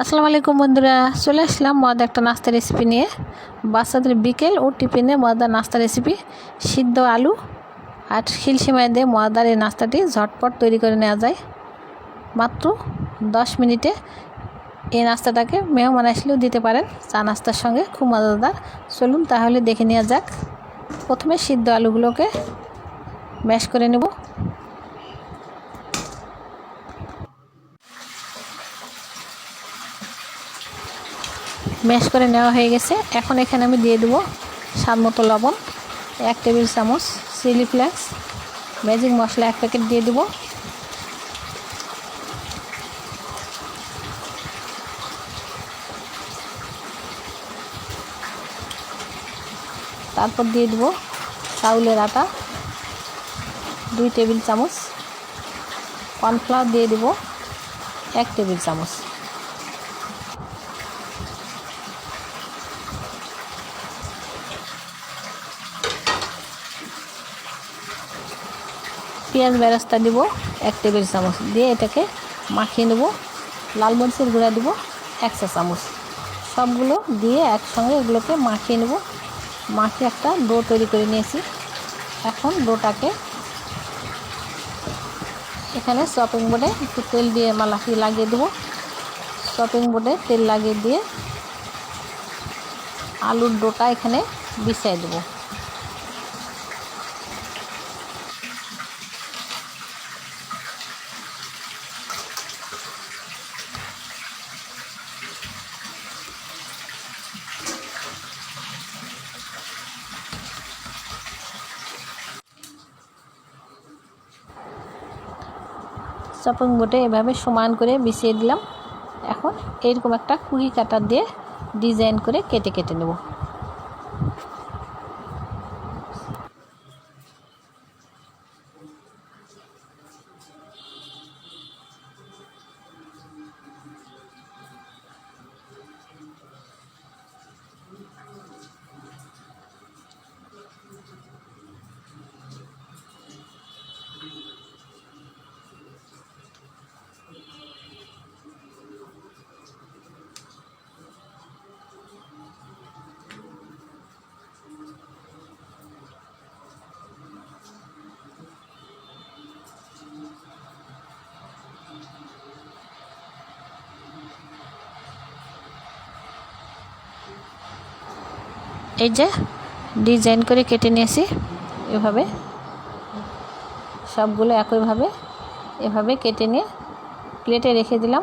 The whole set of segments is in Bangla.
আসসালামু আলাইকুম বন্ধুরা, চলে আসলাম মজাদার একটা নাস্তা রেসিপি নিয়ে। বাচ্চাদের বিকেল ও টিফিনে মজাদার নাস্তা রেসিপি সিদ্ধ আলু আর খিলসিমাই দিয়ে মজাদার এই নাস্তাটি ঝটপট তৈরি করে নেওয়া যায় মাত্র 10 মিনিটে। এই নাস্তাটাকে মেহমান আসলেও দিতে পারেন চা নাস্তার সঙ্গে, খুব মজাদার। চলুন তাহলে দেখে নেওয়া যাক। প্রথমে সিদ্ধ আলুগুলোকে ম্যাশ করে নেব। ম্যাশ করে নেওয়া হয়ে গেছে। এখন এখানে আমি দিয়ে দেবো স্বাদ মতো লবণ, 1 টেবিল চামচ চিলি ফ্লেক্স, ম্যাজিক মশলা 1 প্যাকেট দিয়ে দেবো, তারপর দিয়ে দেবো চাউলের আটা 2 টেবিল চামচ, কর্নফ্লাওয়ার দিয়ে দেবো 1 টেবিল চামচ। পেঁয়াজ বেরেস্তা দিব 1 টেবিল চামচ, দিয়ে এটাকে মাখিয়ে নেব। লাল মরিচের গুঁড়া দিব 1 চা চামচ। সবগুলো দিয়ে একসঙ্গে এগুলোকে মাখিয়ে নেব। মাখিয়ে একটা ডো তৈরি করে নিয়েছি। এখন ডোটাকে এখানে চপিং বোর্ডে একটু তেল দিয়ে লাগিয়ে দেবো। চপিং বোর্ডে তেল লাগিয়ে দিয়ে আলুর ডোটা এখানে বিছিয়ে দেবো। চপিং বোর্ডে এভাবে সমান করে বিছিয়ে দিলাম। এখন এরকম একটা কুকি কাটার দিয়ে ডিজাইন করে কেটে কেটে নেব। এই যে ডিজাইন করে কেটে নিয়েছি। এভাবে সবগুলো একইভাবে এভাবে কেটে নিয়ে প্লেটে রেখে দিলাম।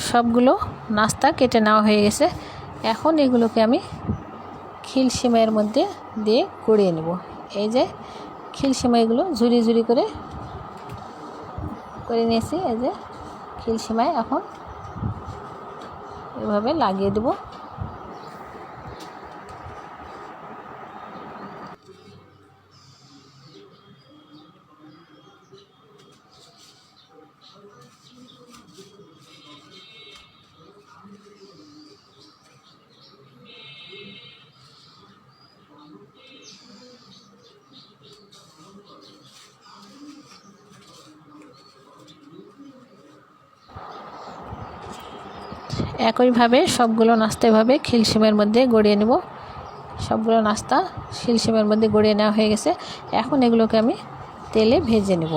সবগুলো নাস্তা কেটে নেওয়া হয়ে গেছে। এখন এগুলোকে আমি খিলসিমাইয়ের মধ্যে দিয়ে গড়িয়ে নেব। এই যে খিলসিমাইগুলো ঝুরি ঝুরি করে নিয়েছি। এই যে খিলসিমাই এখন এভাবে লাগিয়ে দেব। একইভাবে সবগুলো নাস্তা এভাবে খিলসিমের মধ্যে গড়িয়ে নেব। সবগুলো নাস্তা খিলসিমের মধ্যে গড়িয়ে নেওয়া হয়ে গেছে। এখন এগুলোকে আমি তেলে ভেজে নেব।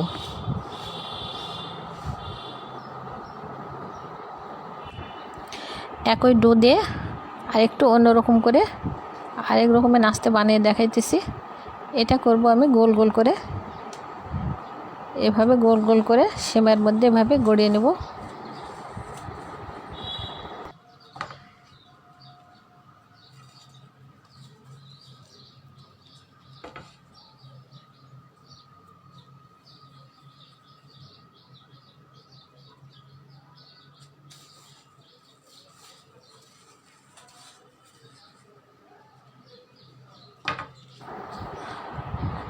একই ডো দিয়ে আরেকটু অন্যরকম করে আরেক রকমের নাস্তা বানিয়ে দেখাইতেছি। এটা করব আমি গোল গোল করে, এভাবে গোল গোল করে সিমের মধ্যে এভাবে গড়িয়ে নেব।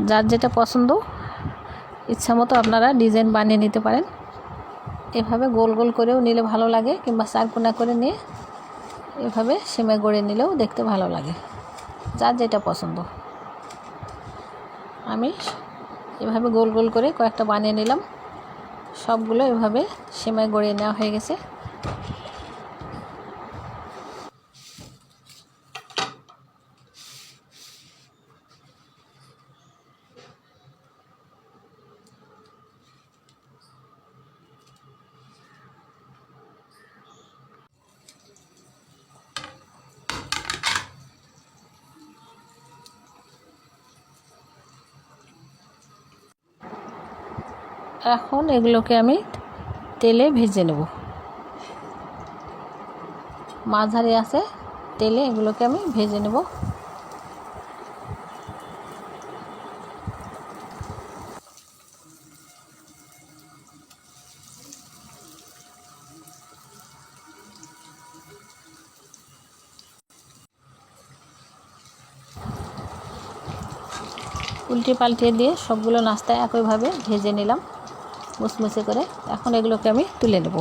যার যেটা পছন্দ ইচ্ছা মতো আপনারা ডিজাইন বানিয়ে নিতে পারেন। এভাবে গোল গোল করেও নিলে ভালো লাগে, কিংবা চারকোনা করে নিয়ে এভাবে সেমাই গড়ে নিলেও দেখতে ভালো লাগে, যার যেটা পছন্দ। আমি এভাবে গোল গোল করে কয়েকটা বানিয়ে নিলাম। সবগুলো এভাবে সেমাই গড়িয়ে নেওয়া হয়ে গেছে। এখন এগুলোকে আমি তেলে ভেজে নেব। মাঝারি আছে তেলে এগুলোকে আমি ভেজে নেব। উল্টে পাল্টে দিয়ে সবগুলো নাস্তা একইভাবে ভেজে নিলাম মুচমুচে করে। এখন এগুলোকে আমি তুলে নেব।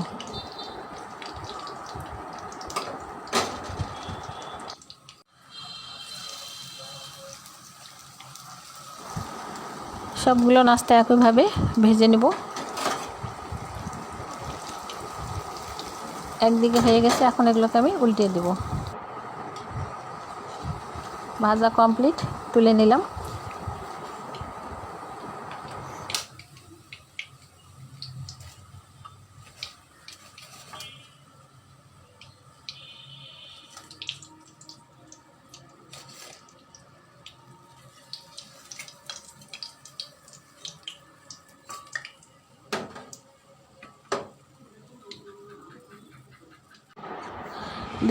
সবগুলো নাস্তা একইভাবে ভেজে নেব। একদিকে হয়ে গেছে, এখন এগুলোকে আমি উল্টে দেব। ভাজা কমপ্লিট, তুলে নিলাম।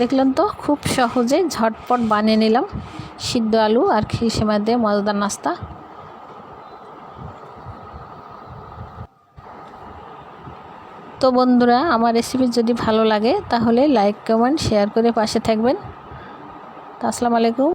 দেখলেন তো, খুব সহজে ঝটপট বানিয়ে নিলাম সিদ্ধ আলু আর খির সেমাই দিয়ে মজাদার নাস্তা। তো বন্ধুরা, আমার রেসিপি যদি ভালো লাগে তাহলে লাইক কমেন্ট শেয়ার করে পাশে থাকবেন। তো আসসালামু আলাইকুম।